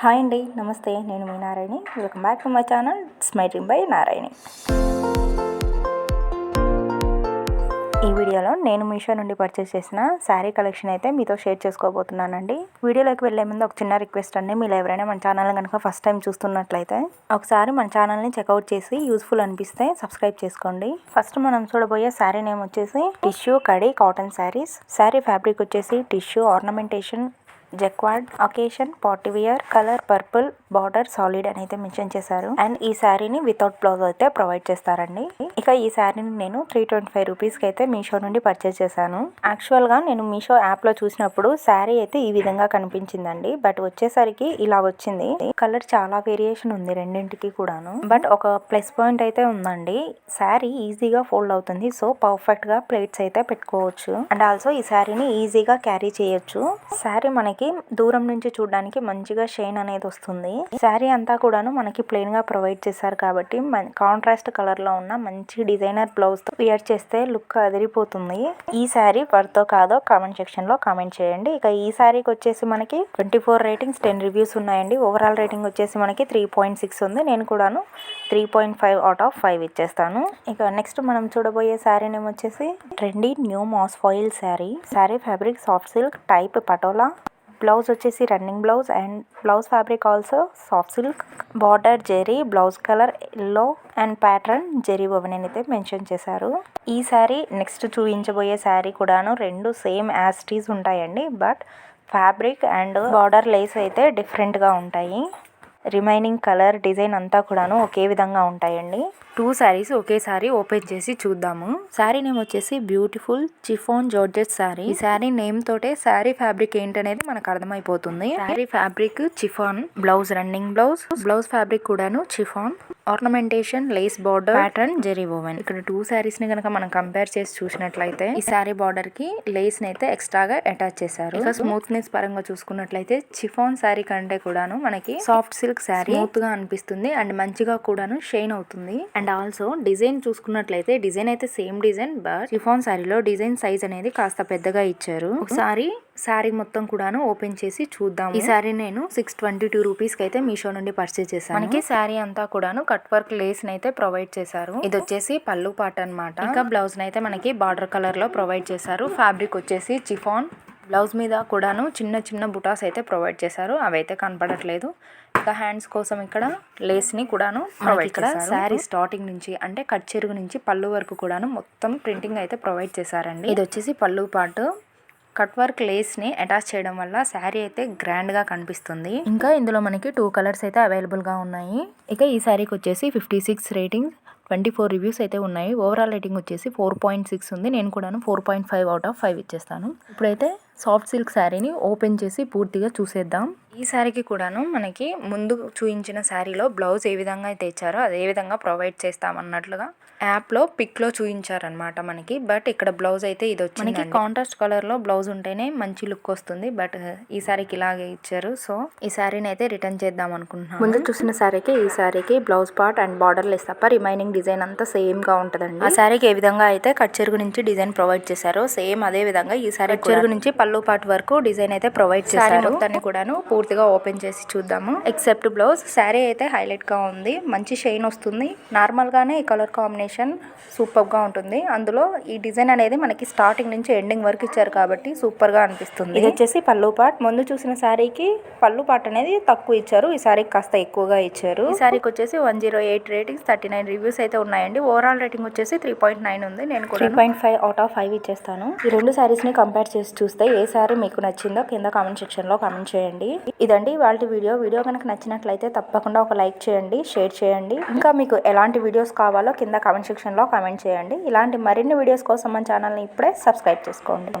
Hi అండి, నమస్తే. నేను మీ Narayani. Welcome back to my channel smiling by Narayani. ఈ వీడియోలో నేను మీషో నుండి పర్చేస్ చేసిన శారీ కలెక్షన్ అయితే మీతో షేర్ చేసుకోబోతున్నానండి. వీడియోలోకి వెళ్ళే ముందు ఒక చిన్న రిక్వెస్ట్ అండి, మీరు ఎవరైనా మన ఛానల్ కనుక ఫస్ట్ టైం చూస్తున్నట్లయితే ఒకసారి మన ఛానల్ని చెక్అవుట్ చేసి యూస్ఫుల్ అనిపిస్తే సబ్స్క్రైబ్ చేసుకోండి. ఫస్ట్ మనం చూడబోయే శారీ నేమ్ వచ్చేసి టిష్యూ కడీ కాటన్ శారీస్. శారీ ఫ్యాబ్రిక్ వచ్చేసి tissue ornamentation jacquard occasion party wear colour purple border solid అని అయితే మెన్షన్ చేశారు. అండ్ ఈ శారీని వితౌట్ బ్లౌజ్ అయితే ప్రొవైడ్ చేస్తారండి. ఇక ఈ శారీని నేను 325 రూపీస్కి అయితే మీషో నుండి పర్చేస్ చేశాను. యాక్చువల్గా నేను మీషో యాప్లో చూసినప్పుడు శారీ అయితే ఈ విధంగా కనిపించిందండి. బట్ వచ్చేసరికి ఇలా వచ్చింది. కలర్ చాలా వేరియేషన్ ఉంది రెండింటికి కూడాను. బట్ ఒక ప్లస్ పాయింట్ అయితే ఉందండి, శారీ ఈజీగా ఫోల్డ్ అవుతుంది. సో పర్ఫెక్ట్గా ప్లేట్స్ అయితే పెట్టుకోవచ్చు. అండ్ ఆల్సో ఈ శారీని ఈజీగా క్యారీ చేయొచ్చు. శారీ మనకి దూరం నుంచి చూడడానికి మంచిగా షైన్ అనేది వస్తుంది. శారీ అంతా కూడాను మనకి ప్లెయిన్ గా ప్రొవైడ్ చేశారు కాబట్టి కాంట్రాస్ట్ కలర్ లో ఉన్న మంచి డిజైనర్ బ్లౌజ్ తో వేర్ చేస్తే లుక్ అదిరిపోతుంది. ఈ శారీ వర్త్ కాదో కామెంట్ సెక్షన్ లో కామెంట్ చేయండి. ఇక ఈ శారీకి వచ్చేసి మనకి 24 రేటింగ్స్ 10 రివ్యూస్ ఉన్నాయండి. ఓవరాల్ రేటింగ్ వచ్చేసి మనకి 3.6 ఉంది. నేను కూడాను 3.5 అవుట్ ఆఫ్ 5 ఇచ్చేస్తాను. ఇక నెక్స్ట్ మనం చూడబోయే శారీ నేమ్ వచ్చేసి trendy new mass foil sari. Sari fabric soft silk type patola. Blouse వచ్చేసి running blouse and blouse fabric also soft silk. Border zari, blouse colour yellow and pattern zari woven అయితే మెన్షన్ చేశారు. ఈ శారీ నెక్స్ట్ చూపించబోయే శారీ కూడాను రెండు సేమ్ యాస్టీస్ ఉంటాయండి. But fabric and border lace అయితే డిఫరెంట్గా ఉంటాయి. రిమైనింగ్ కలర్ డిజైన్ అంతా కూడాను ఒకే విధంగా ఉంటాయండి. 2 శారీస్ ఒకేసారి ఓపెన్ చేసి చూద్దాము. శారీ నేమ్ వచ్చేసి బ్యూటిఫుల్ చిఫాన్ జార్జెట్ శారీ. ఈ శారీ నేమ్ తోటే శారీ ఫ్యాబ్రిక్ ఏంటనేది మనకు అర్థమైపోతుంది. Sari fabric chiffon, blouse running blouse, blouse fabric కూడాను chiffon, ornamentation lace border pattern zari woven. ఇక్కడ 2 శారీస్ ని కనుక మనం కంపేర్ చేసి చూసినట్లయితే ఈ శారీ బార్డర్ కి లేస్ ని అయితే ఎక్స్ట్రాగా అటాచ్ చేశారు. ఇక స్మూత్నెస్ పరంగా చూసుకున్నట్లయితే చిఫాన్ శారీ కంటే కూడాను మనకి సాఫ్ట్ సిల్క్ శారీ స్మూత్ గా అనిపిస్తుంది అండ్ మంచిగా కూడాను షైన్ అవుతుంది. అండ్ ఆల్సో డిజైన్ చూసుకున్నట్లయితే డిజైన్ అయితే సేమ్ డిజైన్, బట్ చిఫాన్ శారీలో డిజైన్ సైజ్ అనేది కాస్త పెద్దగా ఇచ్చారు. ఒకసారి శారీ మొత్తం కూడాను ఓపెన్ చేసి చూద్దాం. ఈ శారీ నేను 622 రూపీస్ కి అయితే మీషో నుండి పర్చేస్ చేశాను. మనకి శారీ అంతా కూడాను కట్ వర్క్ లేస్ నైతే ప్రొవైడ్ చేశారు. ఇది వచ్చేసి పళ్ళు పాట అన్నమాట. ఇంకా బ్లౌజ్ నైతే మనకి బార్డర్ కలర్ లో ప్రొవైడ్ చేశారు. ఫ్యాబ్రిక్ వచ్చేసి చిఫాన్. బ్లౌజ్ మీద కూడాను చిన్న చిన్న బుటాస్ అయితే ప్రొవైడ్ చేశారు, అవైతే కనపడట్లేదు. ఇక హ్యాండ్స్ కోసం ఇక్కడ లేస్ ని కూడాను ప్రొవైడ్ చేశారు. శారీ స్టార్టింగ్ నుంచి అంటే కట్ చెరుగు నుంచి పళ్ళు వరకు కూడాను మొత్తం ప్రింటింగ్ అయితే ప్రొవైడ్ చేశారండి. ఇది వచ్చేసి పళ్ళు పార్ట్. కట్ వర్క్ లేస్ ని అటాచ్ చేయడం వల్ల శారీ అయితే గ్రాండ్ గా కనిపిస్తుంది. ఇంకా ఇందులో మనకి 2 కలర్స్ అయితే అవైలబుల్ గా ఉన్నాయి. ఇక ఈ శారీకి వచ్చేసి 56 రేటింగ్ 24 రివ్యూస్ అయితే ఉన్నాయి. ఓవరాల్ రేటింగ్ వచ్చేసి 4.6 ఉంది. నేను కూడాను 4.5 అవుట్ ఆఫ్ 5 ఇచ్చేస్తాను. ఇప్పుడైతే సాఫ్ట్ సిల్క్ శారీని ఓపెన్ చేసి పూర్తిగా చూసేద్దాం. ఈ శారీకి కూడాను మనకి ముందు చూపించిన శారీలో బ్లౌజ్ ఏ విధంగా అయితే ఇచ్చారో అదే విధంగా ప్రొవైడ్ చేస్తామన్నట్లుగా యాప్లో పిక్లో చూపించారనమాట మనకి. బట్ ఇక్కడ బ్లౌజ్ అయితే ఇది వచ్చి మనకి కాంట్రాస్ట్ కలర్లో బ్లౌజ్ ఉంటేనే మంచి లుక్ వస్తుంది. బట్ ఈ శారీకి ఇలాగే ఇచ్చారు. సో ఈ శారీని అయితే రిటర్న్ చేద్దాం అనుకుంటున్నాను. ముందు చూసిన శారీకి ఈ శారీకి blouse part and border less తప్ప రిమైనింగ్ డిజైన్ అంతా సేమ్ గా ఉంటదండి. ఆ శారీకి ఏ విధంగా అయితే కట్ చెరుగు నుంచి డిజైన్ ప్రొవైడ్ చేశారో సేమ్ అదే విధంగా ఈ శారీ చెరుగు నుంచి పళ్ళు పార్ట్ వరకు డిజైన్ అయితే ప్రొవైడ్ చేశారు. మొత్తాన్ని కూడాను పూర్తిగా ఓపెన్ చేసి చూద్దాము. Except blouse. శారీ అయితే హైలైట్ గా ఉంది, మంచి షైన్ వస్తుంది. నార్మల్ గానే ఈ కలర్ కాంబినేషన్ సూపర్ గా ఉంటుంది. అందులో ఈ డిజైన్ అనేది మనకి స్టార్టింగ్ నుంచి ఎండింగ్ వరకు ఇచ్చారు కాబట్టి సూపర్ గా అనిపిస్తుంది. ఇది వచ్చేసి పళ్ళు పార్ట్. ముందు చూసిన శారీకి పళ్ళు పార్ట్ అనేది తక్కువ ఇచ్చారు, ఈ శారీకి కాస్త ఎక్కువగా ఇచ్చారు. ఈ శారీకి వచ్చేసి 108 రేటింగ్స్ 39 రివ్యూస్ అయితే ఉన్నాయండి. ఓవరాల్ రేటింగ్ వచ్చేసి 3.9 ఉంది. నేను కూడా 3.5 అవుట్ ఆఫ్ 5 ఇచ్చేస్తాను. ఈ రెండు శారీస్ ని కంపేర్ చేసి చూస్తే ఏ శారీ మీకు నచ్చిందో కింద కామెంట్ సెక్షన్ లో కామెంట్ చేయండి. ఇదండి వాళ్ళ వీడియో కనుక నచ్చినట్లయితే తప్పకుండా ఒక లైక్ చేయండి, షేర్ చేయండి. ఇంకా మీకు ఎలాంటి వీడియోస్ కావాలో కింద కామెంట్ సెక్షన్ లో కామెంట్ చేయండి. ఇలాంటి మరిన్ని వీడియోస్ కోసం మన ఛానల్ని ఇప్పుడే సబ్స్క్రైబ్ చేసుకోండి.